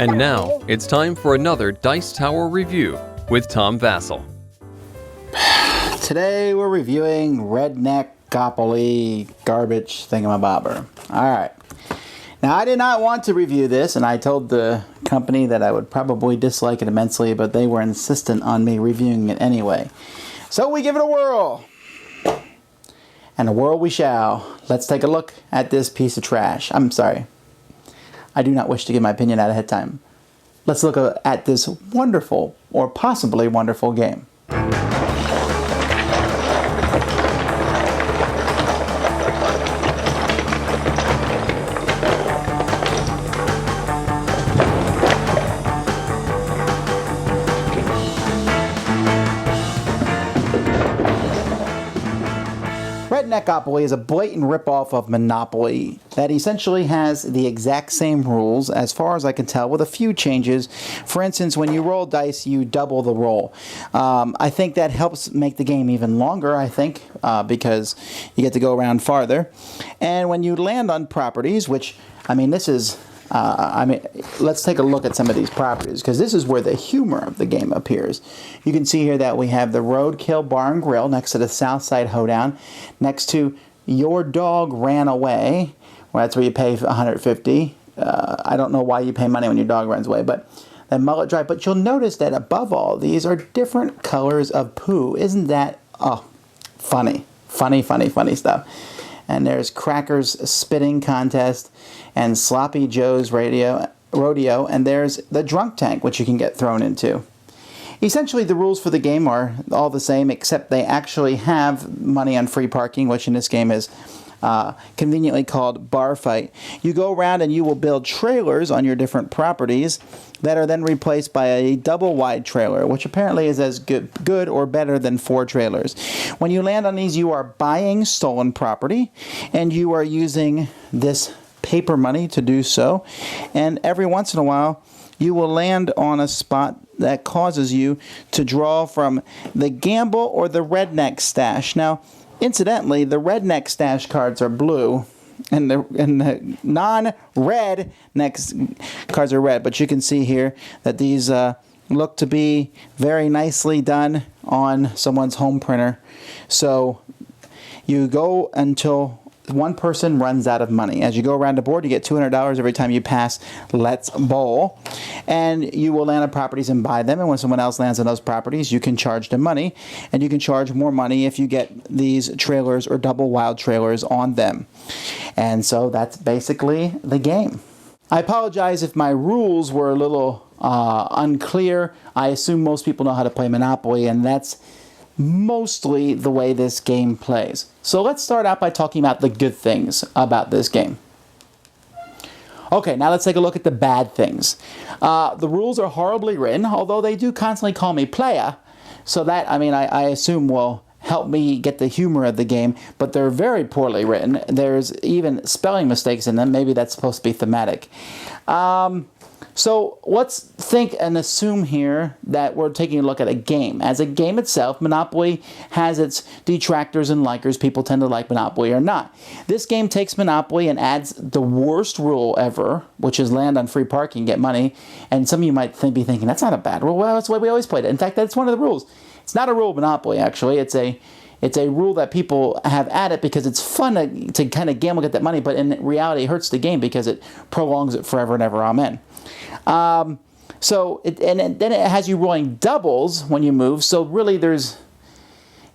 And now, it's time for another Dice Tower review with Tom Vasel. Today we're reviewing Redneckopoly garbage thingamabobber. Alright. Now I did not want to review this, and I told the company that I would probably dislike it immensely, but they were insistent on me reviewing it anyway. So we give it a whirl. And a whirl we shall. Let's take a look at this piece of trash. I'm sorry. I do not wish to give my opinion ahead of time. Let's look at this wonderful, or possibly wonderful game. Redneckopoly is a blatant ripoff of Monopoly that essentially has the exact same rules, as far as I can tell, with a few changes. For instance, when you roll dice, you double the roll. I think that helps make the game even longer, because you get to go around farther. And when you land on properties, which, this is... let's take a look at some of these properties, because this is where the humor of the game appears. You can see here that we have the Roadkill Bar and Grill next to the Southside Hoedown, next to Your Dog Ran Away. Well, that's where you pay $150. I don't know why you pay money when your dog runs away, but then Mullet Drive. But you'll notice that above all these are different colors of poo. Isn't that funny? Funny stuff. And there's Cracker's Spitting Contest and Sloppy Joe's Rodeo, and there's the Drunk Tank, which you can get thrown into. Essentially, the rules for the game are all the same, except they actually have money on free parking, which in this game is conveniently called Bar Fight. You go around and you will build trailers on your different properties that are then replaced by a double wide trailer, which apparently is as good or better than 4 trailers. When you land on these, you are buying stolen property, and you are using this paper money to do so. And every once in a while, you will land on a spot that causes you to draw from the Gamble or the Redneck Stash. Now, incidentally, the Redneck Stash cards are blue, and the non-red next cards are red. But you can see here that these look to be very nicely done on someone's home printer. So you go until one person runs out of money. As you go around the board, you get $200 every time you pass Let's Bowl. And you will land on properties and buy them. And when someone else lands on those properties, you can charge them money. And you can charge more money if you get these trailers or double wild trailers on them. And so that's basically the game. I apologize if my rules were a little unclear. I assume most people know how to play Monopoly, and that's mostly the way this game plays. So let's start out by talking about the good things about this game. Okay, now let's take a look at the bad things. The rules are horribly written, although they do constantly call me playa, so that, I assume will help me get the humor of the game, but they're very poorly written. There's even spelling mistakes in them. Maybe that's supposed to be thematic. So let's think and assume here that we're taking a look at a game. As a game itself, Monopoly has its detractors and likers. People tend to like Monopoly or not. This game takes Monopoly and adds the worst rule ever, which is land on free parking, get money. And some of you might be thinking, that's not a bad rule. Well, that's the way we always played it. In fact, that's one of the rules. It's not a rule of Monopoly, actually. It's a rule that people have added because it's fun to kind of gamble, get that money, but in reality, it hurts the game because it prolongs it forever and ever. Amen. Then it has you rolling doubles when you move. So really,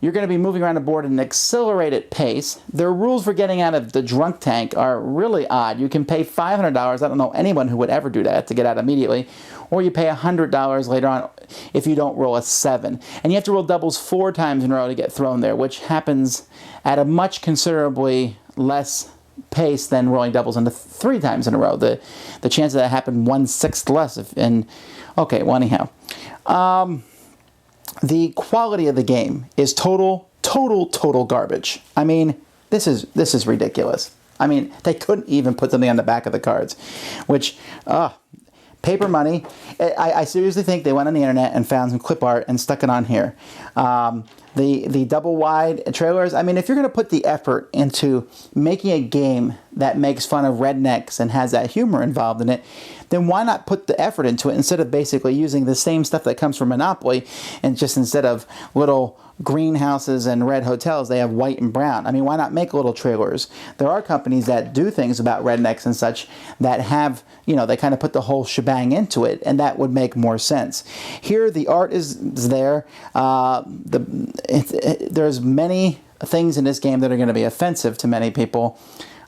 you're going to be moving around the board at an accelerated pace. The rules for getting out of the Drunk Tank are really odd. You can pay $500. I don't know anyone who would ever do that to get out immediately. Or you pay $100 later on if you don't roll a 7. And you have to roll doubles 4 times in a row to get thrown there, which happens at a much considerably less pace than rolling doubles into 3 times in a row. The chance of that happened 1/6 less. Anyhow. The quality of the game is total garbage. This is ridiculous. They couldn't even put something on the back of the cards, which, paper money. I seriously think they went on the internet and found some clip art and stuck it on here. the double wide trailers. I mean, if you're going to put the effort into making a game that makes fun of rednecks and has that humor involved in it, then why not put the effort into it instead of basically using the same stuff that comes from Monopoly, and just instead of little greenhouses and red hotels, they have white and brown. I mean, why not make little trailers? There are companies that do things about rednecks and such that have, they kind of put the whole shebang into it, and that would make more sense. Here, the art is there. There's many things in this game that are going to be offensive to many people.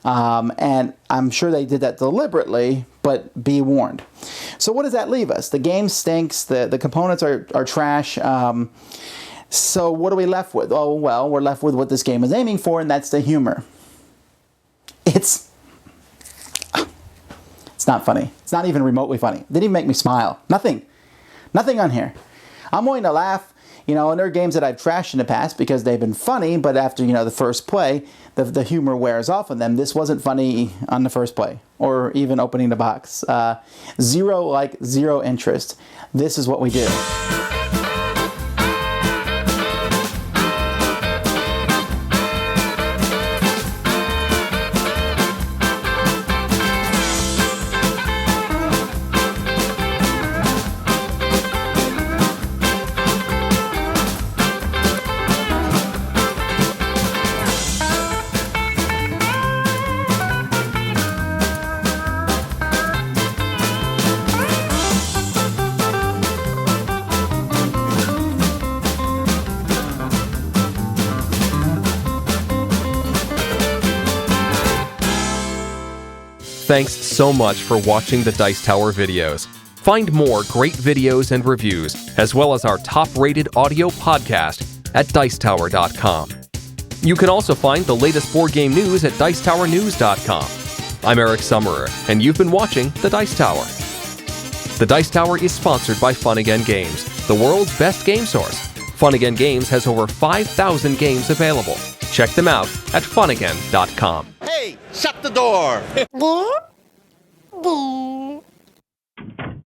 And I'm sure they did that deliberately, but be warned. So what does that leave us? The game stinks. The components are trash. So what are we left with? Oh, well, we're left with what this game is aiming for, and that's the humor. It's not funny. It's not even remotely funny. It didn't even make me smile. Nothing on here. I'm willing to laugh. And there are games that I've trashed in the past because they've been funny, but after, the first play, the humor wears off on them. This wasn't funny on the first play, or even opening the box. Zero interest. This is what we do. Thanks so much for watching the Dice Tower videos. Find more great videos and reviews, as well as our top-rated audio podcast at Dicetower.com. You can also find the latest board game news at Dicetowernews.com. I'm Eric Summerer, and you've been watching The Dice Tower. The Dice Tower is sponsored by Fun Again Games, the world's best game source. Fun Again Games has over 5,000 games available. Check them out at funagain.com. Hey, shut the door!